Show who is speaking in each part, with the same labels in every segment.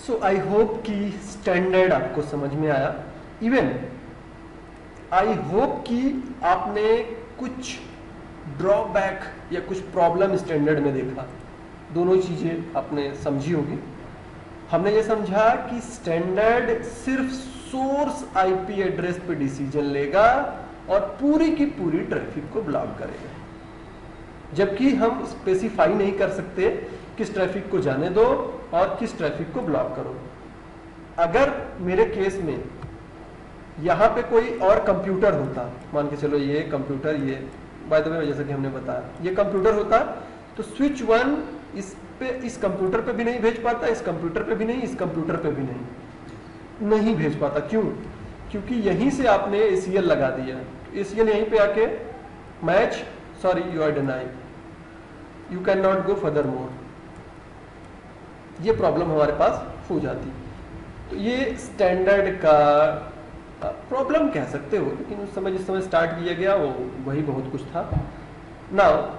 Speaker 1: So I hope कि standard आपको समझ में आया। इवन आई होप कि आपने कुछ ड्रॉबैक या कुछ प्रॉब्लम स्टैंडर्ड में देखा, दोनों चीज़ें आपने समझी होगी। हमने ये समझा कि स्टैंडर्ड सिर्फ सोर्स आईपी एड्रेस पे डिसीजन लेगा और पूरी की पूरी ट्रैफिक को ब्लॉक करेगा, जबकि हम स्पेसिफाई नहीं कर सकते किस ट्रैफिक को जाने दो और किस ट्रैफिक को ब्लॉक करो। अगर मेरे केस में यहाँ पे कोई और कंप्यूटर होता, मान के चलो ये कंप्यूटर, ये बाय द वे जैसा कि हमने बताया ये कंप्यूटर होता, तो स्विच 1 इस कंप्यूटर पे भी नहीं भेज पाता, इस कंप्यूटर पे भी नहीं, इस कंप्यूटर पे भी नहीं भेज पाता। क्यों? क्योंकि यहीं से आपने ACL लगा दिया, ACL यहीं पे आके match, sorry you are denied, you can not go further more, ये प्रॉब्लम हमारे पास हो जाती। तो ये स्टैंडर्ड का प्रॉब्लम कह सकते हो, लेकिन उस समय जिस समय स्टार्ट किया गया वो वही बहुत कुछ था। Now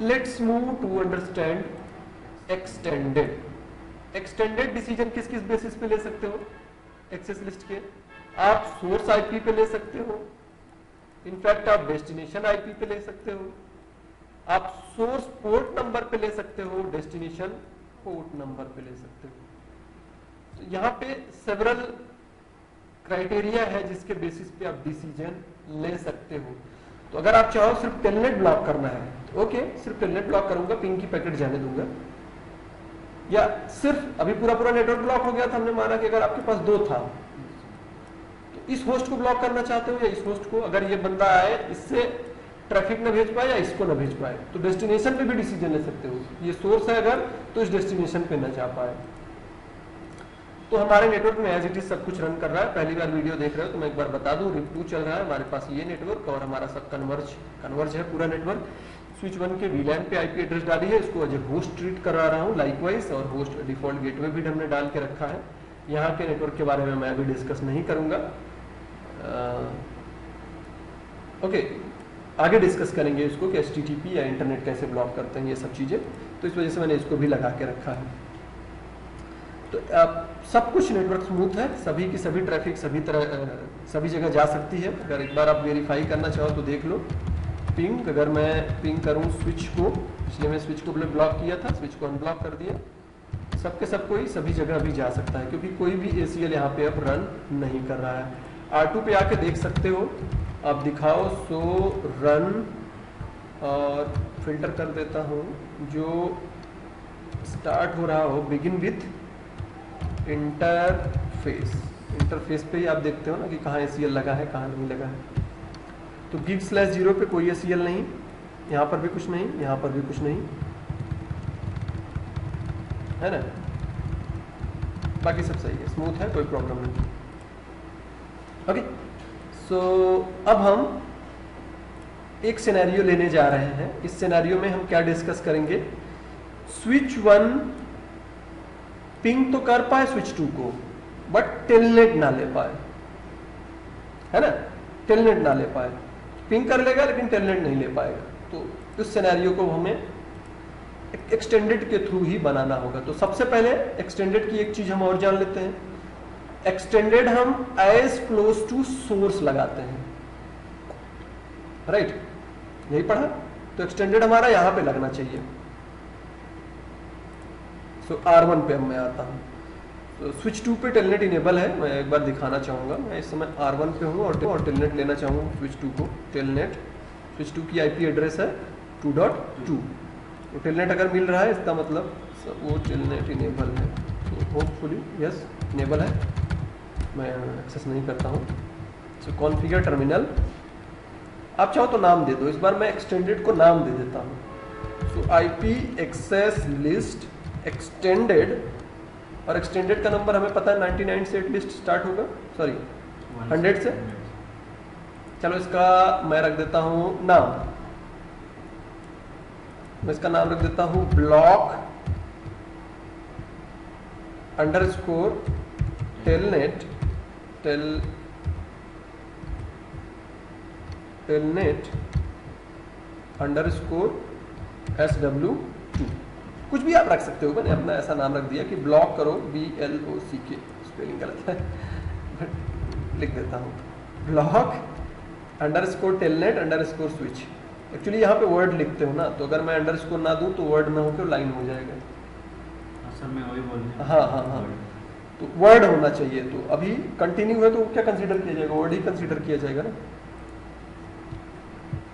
Speaker 1: let's move to understand extended decision किस किस बेसिस पे ले सकते हो एक्सेस लिस्ट के। आप सोर्स आईपी पे ले सकते हो, इनफैक्ट आप डेस्टिनेशन आईपी पे ले सकते हो, आप सोर्स पोर्ट नंबर पे ले सकते हो, डेस्टिनेशन पोर्ट नंबर पे ले सकते हो। तो यहाँ पे सेवरल क्राइटेरिया है जिसके बेसिस पे आप डिसीजन ले सकते हो। तो अगर आप चाहो सिर्फ टेलनेट ब्लॉक करना है तो ओके, सिर्फ टेलनेट ब्लॉक करूंगा, पिंग की पैकेट जाने दूंगा, या सिर्फ अभी पूरा पूरा नेटवर्क ब्लॉक हो गया था, हमने माना कि अगर आपके पास 2 था तो इस होस्ट को ब्लॉक करना चाहते हो या इस होस्ट को, अगर ये बंदा आए इससे ट्रैफिक न भेज पाए या इसको न भेज पाए, तो डेस्टिनेशन पे भी डिसीजन ले सकते हो। ये सोर्स है अगर, तो इस डेस्टिनेशन पे न जा पाए। तो हमारे नेटवर्क में एज इट इज सब कुछ रन कर रहा है। पहली बार वीडियो देख रहे हो तो मैं एक बार बता दूं, RIP2 चल रहा है हमारे पास ये नेटवर्क, और हमारा सब कन्वर्ज है पूरा नेटवर्क। स्विच 1 के VLAN पे आईपी एड्रेस डाली है, इसको एज ए होस्ट ट्रीट करा रहा हूँ लाइकवाइज, और होस्ट डिफॉल्ट गेटवे भी हमने डाल के रखा है। यहाँ के नेटवर्क के बारे में मैं अभी डिस्कस नहीं करूंगा, ओके आगे डिस्कस करेंगे इसको कि HTTP या इंटरनेट कैसे ब्लॉक करते हैं, ये सब चीज़ें। तो इस वजह से मैंने इसको भी लगा के रखा है। तो सब कुछ नेटवर्क स्मूथ है, सभी की सभी ट्रैफिक सभी जगह जा सकती है। अगर एक बार आप वेरीफाई करना चाहो तो देख लो पिंग, अगर मैं पिंग करूं स्विच को, इसलिए मैं स्विच को ब्लॉक किया था, स्विच को अनब्लॉक कर दिया, सबके सब कोई सभी जगह भी जा सकता है, क्योंकि कोई भी ACL यहाँ पे अब रन नहीं कर रहा है। R2 पे आके देख सकते हो, आप दिखाओ सो रन, और फिल्टर कर देता हूँ जो स्टार्ट हो रहा हो, बिगिन विथ इंटरफेस पे ही आप देखते हो ना कि कहाँ ACL लगा है कहाँ नहीं लगा है। तो gig/0 पे कोई ACL नहीं, यहाँ पर भी कुछ नहीं, यहाँ पर भी कुछ नहीं है ना, बाकी सब सही है, स्मूथ है, कोई प्रॉब्लम नहीं। ओके, सो अब हम एक सिनेरियो लेने जा रहे हैं। इस सिनेरियो में हम क्या डिस्कस करेंगे, स्विच 1 पिंग तो कर पाए स्विच 2 को, बट टेलनेट ना ले पाए, है ना, टेलनेट ना ले पाए, पिंग कर लेगा लेकिन टेलनेट नहीं ले पाएगा। तो इस सिनेरियो को हमें एक्सटेंडेड के थ्रू ही बनाना होगा। तो सबसे पहले एक्सटेंडेड की एक चीज हम और जान लेते हैं, एक्सटेंडेड हम एज क्लोज टू सोर्स लगाते हैं, राइट, यही पढ़ा। तो एक्सटेंडेड हमारा यहां पे लगना चाहिए। सो R1 पे अब मैं आता हूँ, तो स्विच 2 पे टेलनेट इनेबल है, मैं एक बार दिखाना चाहूँगा। मैं इस समय R1 पे हूँ और टेलनेट लेना चाहूँगा स्विच 2 को। टेलनेट स्विच 2 की आईपी एड्रेस है 2.2। तो टेलनेट अगर मिल रहा है इसका मतलब वो टेलनेट इनेबल है, तो होपफुली यस इनेबल है, मैं एक्सेस नहीं करता हूँ। सो कॉन्फ़िगर टर्मिनल, आप चाहो तो नाम दे दो, इस बार मैं एक्सटेंडेड को नाम दे देता हूँ। So IP access list extended, और एक्सटेंडेड का नंबर हमें पता है 99 से एटलीस्ट स्टार्ट होगा, सॉरी 100 से। चलो इसका मैं रख देता हूँ नाम, मैं इसका नाम रख देता हूँ block underscore telnet telnet underscore SW2। कुछ भी आप रख सकते हो, मैंने अपना ऐसा नाम रख दिया कि ब्लॉक करो, BLOCK, स्पेलिंग गलत है लिख देता हूँ, block underscore telnet underscore switch. Actually यहाँ पे वर्ड लिखते हो ना, तो अगर मैं अंडरस्कोर ना दूँ तो वर्ड ना होकर लाइन हो जाएगा।
Speaker 2: सर मैं वही बोल रहा हूँ।
Speaker 1: हाँ, तो वर्ड होना चाहिए। तो अभी कंटिन्यू है तो क्या कंसीडर किया जाएगा, वर्ड ही कंसीडर किया जाएगा ना।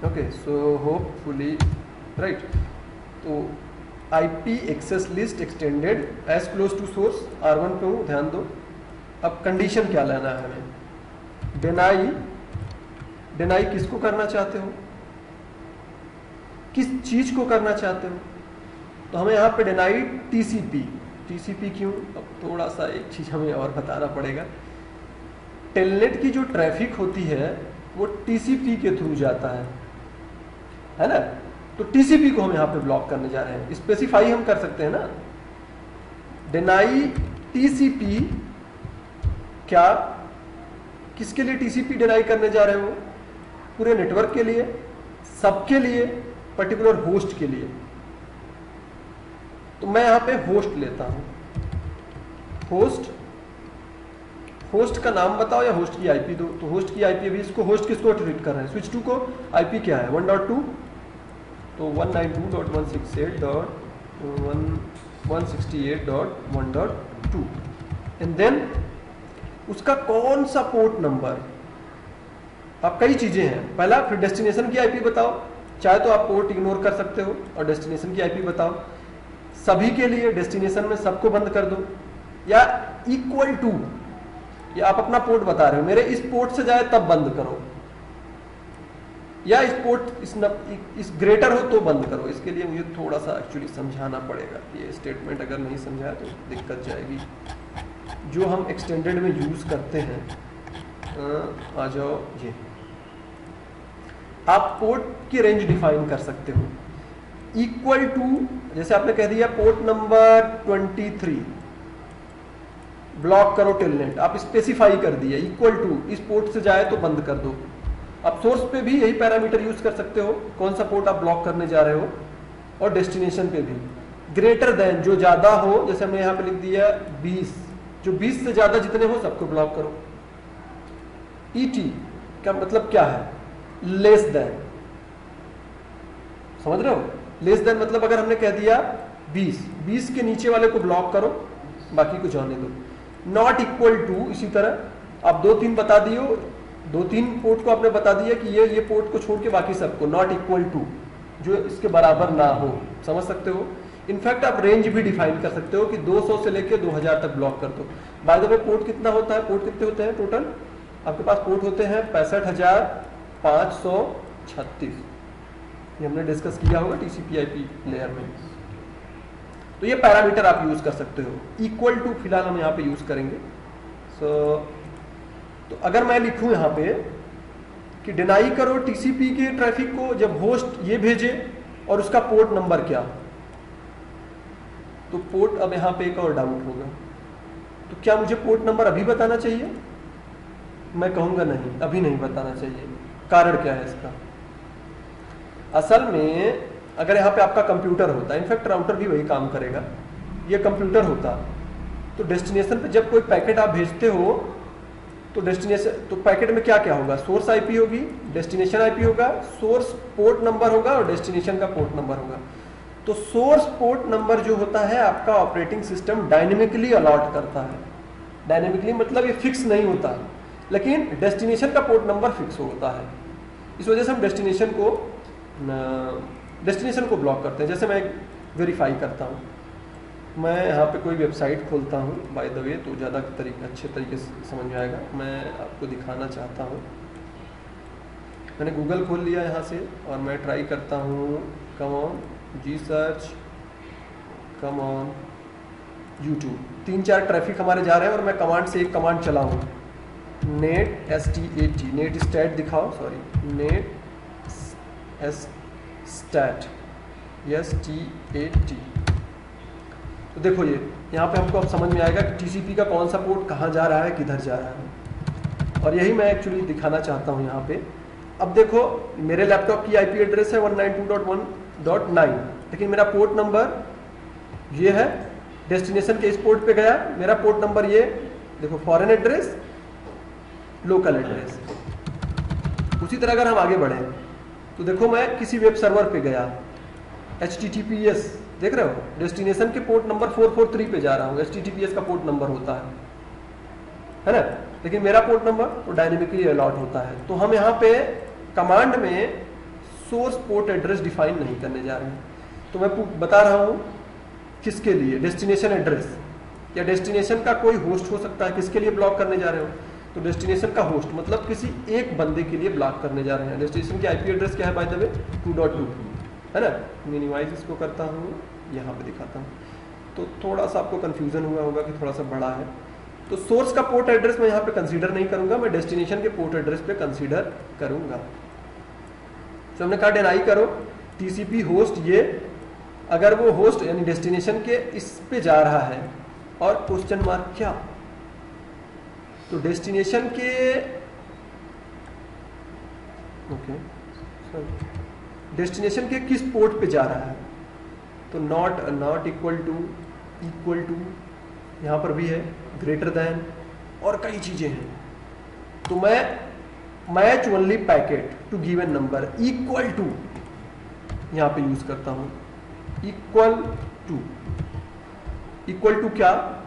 Speaker 1: Okay, so hopefully right. तो IP access list extended as close to source, R1 पे हूँ, ध्यान दो। अब कंडीशन क्या लेना है हमें, डिनाई किसको करना चाहते हो, किस चीज को करना चाहते हो। तो हमें यहाँ पे डिनाई TCP क्यों, अब थोड़ा सा एक चीज हमें और बताना पड़ेगा। टेलनेट की जो ट्रैफिक होती है वो TCP के थ्रू जाता है ना। तो TCP को हम यहाँ पे ब्लॉक करने जा रहे हैं, स्पेसिफाई हम कर सकते हैं ना, डिनाई TCP। क्या, किसके लिए TCP डिनाई करने जा रहे हो, पूरे नेटवर्क के लिए, सबके लिए, पर्टिकुलर होस्ट के लिए। तो मैं यहां पे होस्ट लेता हूं, होस्ट का नाम बताओ या होस्ट की IP दो। तो होस्ट की IP भी, इसको होस्ट किसको ट्रीट कर रहे हैं, स्विच 2 को। IP क्या है 1.2, तो 192.168.168.1.2 एंड देन उसका कौन सा पोर्ट नंबर। अब कई चीजें हैं, पहला फिर डेस्टिनेशन की IP बताओ, चाहे तो आप पोर्ट इग्नोर कर सकते हो और डेस्टिनेशन की IP बताओ। सभी के लिए डेस्टिनेशन में सबको बंद कर दो, या इक्वल टू, या आप अपना पोर्ट बता रहे हो मेरे इस पोर्ट से जाए तब बंद करो, या इस पोर्ट इस ग्रेटर हो तो बंद करो। इसके लिए मुझे थोड़ा सा एक्चुअली समझाना पड़ेगा, ये स्टेटमेंट अगर नहीं समझाया तो दिक्कत जाएगी। जो हम एक्सटेंडेड में यूज करते हैं, आ जाओ, ये आप पोर्ट की रेंज डिफाइन कर सकते हो, इक्वल टू, जैसे आपने कह दिया पोर्ट नंबर 23 ब्लॉक करो टेलनेट, आप स्पेसिफाई कर दिया, इक्वल टू इस पोर्ट से जाए तो बंद कर दो। आप सोर्स पे भी यही पैरामीटर यूज कर सकते हो, कौन सा पोर्ट आप ब्लॉक करने जा रहे हो, और डेस्टिनेशन पे भी ग्रेटर देन, जो ज्यादा हो, जैसे हमने यहाँ पे लिख दिया 20, जो 20 से ज्यादा जितने हो सबको ब्लॉक करो। ET का मतलब क्या है, लेस देन, समझ रहे हो, लेस देन मतलब अगर हमने कह दिया 20 के नीचे वाले को ब्लॉक करो, बाकी को जाने दो। नॉट इक्वल टू, इसी तरह आप 2-3 बता दियो, 2-3 पोर्ट को आपने बता दिया कि ये पोर्ट को छोड़ के बाकी सबको, नॉट इक्वल टू, जो इसके बराबर ना हो, समझ सकते हो। इनफैक्ट आप रेंज भी डिफाइन कर सकते हो कि 200 से लेके 2000 तक ब्लॉक कर दो। बाय द वे पोर्ट कितना होता है, पोर्ट कितने होते हैं टोटल, आपके पास पोर्ट होते हैं 65,536, ये हमने डिस्कस किया होगा TCP/IP लेयर में। तो ये पैरामीटर आप यूज कर सकते हो, इक्वल टू फिलहाल हम यहाँ पे यूज करेंगे। तो अगर मैं लिखूं यहाँ पे कि डिनाई करो TCP के ट्रैफिक को जब होस्ट ये भेजे और उसका पोर्ट नंबर क्या, तो पोर्ट, अब यहाँ पे एक और डाउट होगा, तो क्या मुझे पोर्ट नंबर अभी बताना चाहिए, मैं कहूंगा नहीं, अभी नहीं बताना चाहिए। कारण क्या है इसका, असल में अगर यहाँ पे आपका कंप्यूटर होता, इनफैक्ट राउटर भी वही काम करेगा, ये कंप्यूटर होता, तो डेस्टिनेशन पे जब कोई पैकेट आप भेजते हो तो डेस्टिनेशन, तो पैकेट में क्या क्या होगा, सोर्स IP होगी, डेस्टिनेशन IP होगा, सोर्स पोर्ट नंबर होगा और डेस्टिनेशन का पोर्ट नंबर होगा। तो सोर्स पोर्ट नंबर जो होता है आपका ऑपरेटिंग सिस्टम डायनेमिकली अलॉट करता है। डायनेमिकली मतलब ये फिक्स नहीं होता, लेकिन डेस्टिनेशन का पोर्ट नंबर फिक्स होता है। इस वजह से हम डेस्टिनेशन को ब्लॉक करते हैं। जैसे मैं वेरीफाई करता हूँ, मैं यहाँ पे कोई वेबसाइट खोलता हूँ बाय द वे, तो ज़्यादा अच्छे तरीके से समझ में आएगा। मैं आपको दिखाना चाहता हूँ, मैंने गूगल खोल लिया यहाँ से और मैं ट्राई करता हूँ, come on G search, come on YouTube, 3-4 traffic हमारे जा रहे हैं और मैं कमांड से एक कमांड चलाऊँ, नेट STAT, नेट स्टैट दिखाओ, सॉरी नेट स्टैट STAT। तो देखो ये यहाँ पे हमको अब समझ में आएगा कि TCP का कौन सा पोर्ट कहाँ जा रहा है, किधर जा रहा है, और यही मैं एक्चुअली दिखाना चाहता हूँ यहाँ पे। अब देखो मेरे लैपटॉप की IP एड्रेस है 192.1.9, लेकिन मेरा पोर्ट नंबर ये है डेस्टिनेशन के इस पोर्ट पे गया, मेरा पोर्ट नंबर ये देखो, फॉरेन एड्रेस, लोकल एड्रेस। उसी तरह अगर हम आगे बढ़े तो देखो मैं किसी वेब सर्वर पे गया, HTTPS देख रहे हो, डेस्टिनेशन के पोर्ट नंबर 443 पे जा रहा हूँ, HTTPS का पोर्ट नंबर होता है ना, लेकिन मेरा पोर्ट नंबर तो डायनेमिकली अलॉट होता है। तो हम यहाँ पे कमांड में सोर्स पोर्ट एड्रेस डिफाइन नहीं करने जा रहे हैं। तो मैं बता रहा हूँ किसके लिए, डेस्टिनेशन एड्रेस या डेस्टिनेशन का कोई होस्ट हो सकता है, किसके लिए ब्लॉक करने जा रहे हो, तो डेस्टिनेशन का होस्ट मतलब किसी एक बंदे के लिए ब्लॉक करने जा रहे हैं। डेस्टिनेशन की IP एड्रेस क्या है बाय द वे, 2.2 है ना। मिनिमाइज इसको करता हूँ, यहाँ पे दिखाता हूँ, तो थोड़ा सा आपको कंफ्यूजन हुआ होगा कि थोड़ा सा बड़ा है। तो सोर्स का पोर्ट एड्रेस मैं यहाँ पे कंसीडर नहीं करूंगा, मैं डेस्टिनेशन के पोर्ट एड्रेस पे कंसीडर करूंगा। तो हमने कहा डिनाई करो TCP होस्ट, ये अगर वो होस्ट यानी डेस्टिनेशन के इस पे जा रहा है और क्वेश्चन मार्क क्या, तो डेस्टिनेशन के डेस्टिनेशन के किस पोर्ट पे जा रहा है, तो नॉट इक्वल टू यहाँ पर भी है, ग्रेटर देन और कई चीजें हैं। तो मैं match only packet to given number equal to यहाँ पे यूज करता हूँ, इक्वल टू क्या,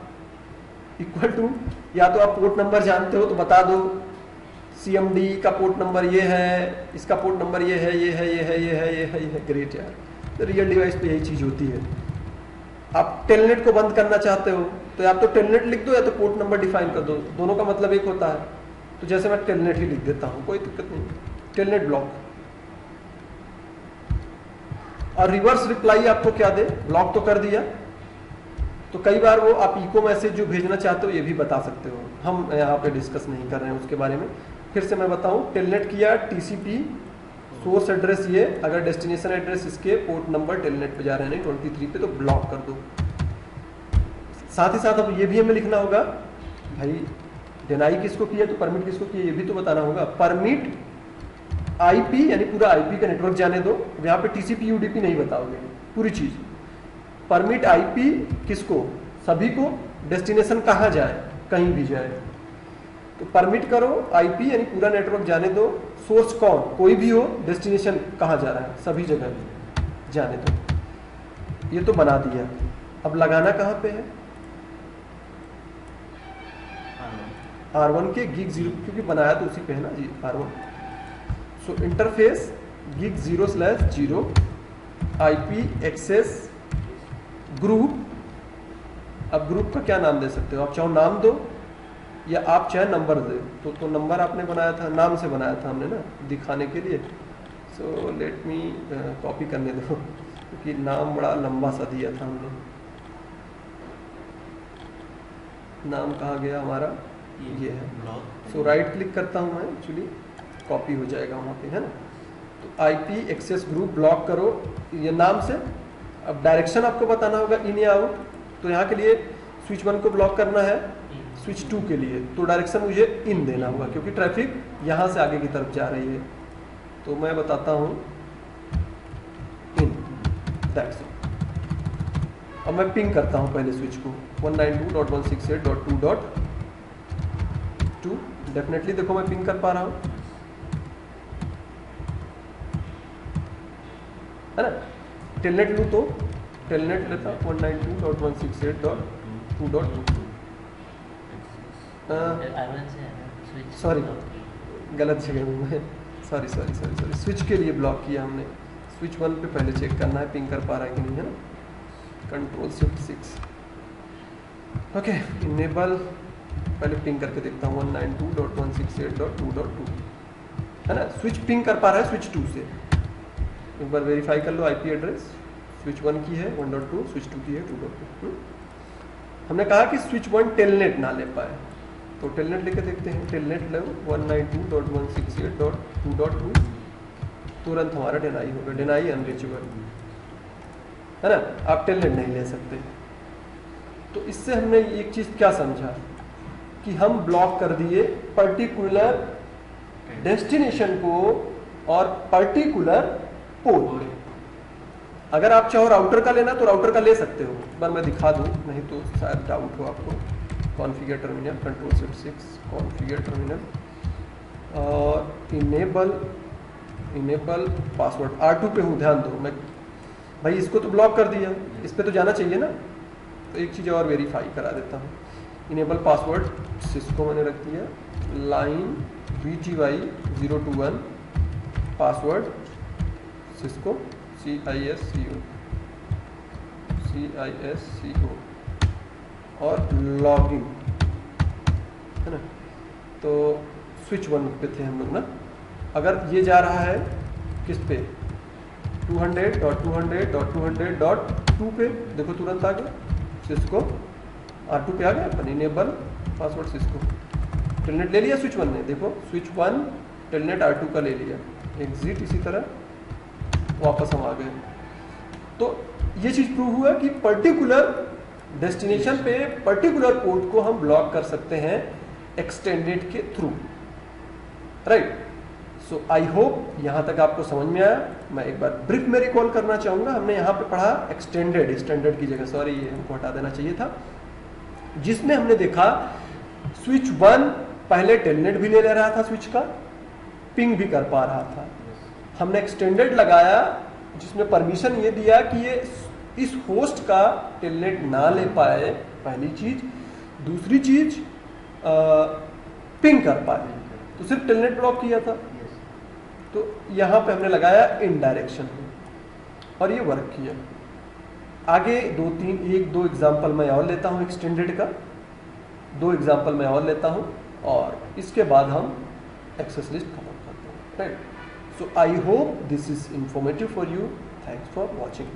Speaker 1: इक्वल टू या तो आप पोर्ट नंबर जानते हो तो बता दो, CMD का पोर्ट नंबर ये है, इसका पोर्ट नंबर ये है, ग्रेट यार। तो रियल डिवाइस पे यही चीज होती है। आप टेलनेट को बंद करना चाहते हो तो या तो टेलनेट लिख दो या तो पोर्ट नंबर डिफाइन कर दो, दोनों का मतलब एक होता है। तो जैसे मैं टेलनेट ही लिख देता हूँ, कोई दिक्कत नहीं, टेलनेट ब्लॉक। और रिवर्स रिप्लाई आपको क्या दे, ब्लॉक तो कर दिया, तो कई बार वो आप इको मैसेज जो भेजना चाहते हो ये भी बता सकते हो, हम यहाँ पे डिस्कस नहीं कर रहे हैं उसके बारे में। फिर से मैं बताऊं, टेलनेट किया, TCP सोर्स एड्रेस ये, अगर डेस्टिनेशन एड्रेस इसके पोर्ट नंबर टेलनेट पे जा रहे हैं नहीं 23 पे, तो ब्लॉक कर दो। साथ ही साथ अब ये भी हमें लिखना होगा, भाई डिनाई किसको किया तो परमिट किसको किया ये भी तो बताना होगा। परमिट IP यानी पूरा IP का नेटवर्क जाने दो, यहाँ पे TCP UDP नहीं बताओगे, पूरी चीज। परमिट IP किसको, सभी को, डेस्टिनेशन कहाँ जाए, कहीं भी जाए, तो परमिट करो IP यानी पूरा नेटवर्क जाने दो, सोर्स कौन, कोई भी हो, डेस्टिनेशन कहाँ जा रहा है, सभी जगह जाने दो। ये तो बना दिया, अब लगाना कहाँ पे है, R1 के gig 0, क्योंकि बनाया तो उसी पे है ना जी, R1। So interface gig 0/0 IP access group. अब ग्रुप का क्या नाम दे सकते हो, आप चाहो नाम दो या आप चाहे नंबर दे, तो नंबर आपने बनाया था, नाम से बनाया था हमने ना दिखाने के लिए। सो लेट मी कॉपी करने दो, क्योंकि नाम बड़ा लंबा सा दिया था हमने। नाम कहाँ गया हमारा, ये है। सो राइट क्लिक करता हूँ मैं, एक्चुअली कॉपी हो जाएगा वहाँ पे, है ना। तो IP एक्सेस ग्रुप ब्लॉक करो ये नाम से। अब डायरेक्शन आपको बताना होगा, इन या आउट। तो यहाँ के लिए स्विच 1 को ब्लॉक करना है, स्विच 2 के लिए तो डायरेक्शन मुझे इन देना होगा, क्योंकि ट्रैफिक यहाँ से आगे की तरफ जा रही है। तो मैं बताता हूँ इन, दैट्स इट। अब मैं पिंग करता हूँ पहले स्विच को 192.168.2.2। डेफिनेटली देखो मैं पिंग कर पा रहा हूँ, है ना। टेलनेट लूँ तो टेलनेट लेता 192.168.2.2। सॉरी गलत जगह हूँ मैं, सॉरी। स्विच के लिए ब्लॉक किया हमने, स्विच 1 पे पहले चेक करना है पिंग कर पा रहा है कि नहीं, है ना। Ctrl+Shift+6 ओके, इनेबल पहले पिंग करके देखता हूँ 192.168.2.2, है ना। स्विच पिंग कर पा रहा है स्विच 2 से, एक बार वेरीफाई कर लो। IP एड्रेस स्विच 1 की है 1.2, स्विच 2 की है 2.2। हमने कहा कि स्विच 1 टेलनेट ना ले पाए, तो टेलनेट लेके देखते हैं। टेलनेट लो 192.168.2.2, तुरंत हमारा डिनाई होगा, डिनाई अनरीचेबल, है ना। आप टेलनेट नहीं ले सकते। तो इससे हमने एक चीज क्या समझा कि हम ब्लॉक कर दिए पर्टिकुलर डेस्टिनेशन को और पर्टिकुलर पोर्ट, अगर आप चाहो राउटर का लेना तो राउटर का ले सकते हो, एक बार मैं दिखा दूँ, नहीं तो शायद डाउट हो आपको। Configure terminal, control shift 6, configure terminal और इनेबल पासवर्ड। R2 पे हूँ, ध्यान दो, मैं भाई इसको तो ब्लॉक कर दिया, इस पे तो जाना चाहिए ना, तो एक चीज़ और वेरीफाई करा देता हूँ। इनेबल पासवर्ड सिस्को मैंने रख दिया, line BTY 021 password Cisco CISCO और लॉगिन है ना। तो स्विच 1 पे थे हम लोग ना। अगर ये जा रहा है किस पे, 200.200.200.2 पे, देखो तुरंत आ गया सिस्को। R2 पे आ गया अपन, इनेबल पासवर्ड सिस्को, टेलनेट ले लिया स्विच 1 ने, देखो स्विच 1 टेलनेट R2 का ले लिया, एग्जिट इसी तरह वापस हम आ गए। तो ये चीज़ प्रूव हुआ कि पर्टिकुलर डेस्टिनेशन पे पर्टिकुलर पोर्ट को हम ब्लॉक कर सकते हैं एक्सटेंडेड के through, right. So I hope यहाँ तक आपको समझ में आया। मैं एक बार ब्रीफ में रिकॉल करना चाहूँगा, हमने यहाँ पे पढ़ा एक्सटेंडेड की जगह, सॉरी ये हमको हटा देना चाहिए था, जिसमें हमने देखा स्विच 1 पहले टेलनेट भी ले रहा था स्विच का, पिंग भी कर पा रहा था। हमने एक्सटेंडेड लगाया जिसमें परमिशन ये दिया कि ये इस होस्ट का टेलनेट ना ले पाए, पहली चीज। दूसरी चीज पिंग कर पाए, तो सिर्फ टेलनेट ब्लॉक किया था। तो यहाँ पे हमने लगाया इन डायरेक्शन और ये वर्क किया। आगे 1-2 एग्जाम्पल मैं और लेता हूँ एक्सटेंडेड का, 2 एग्जाम्पल मैं और लेता हूँ और इसके बाद हम एक्सेस लिस्ट खत्म करते हैं, right. So I hope this is informative for you. Thanks for watching.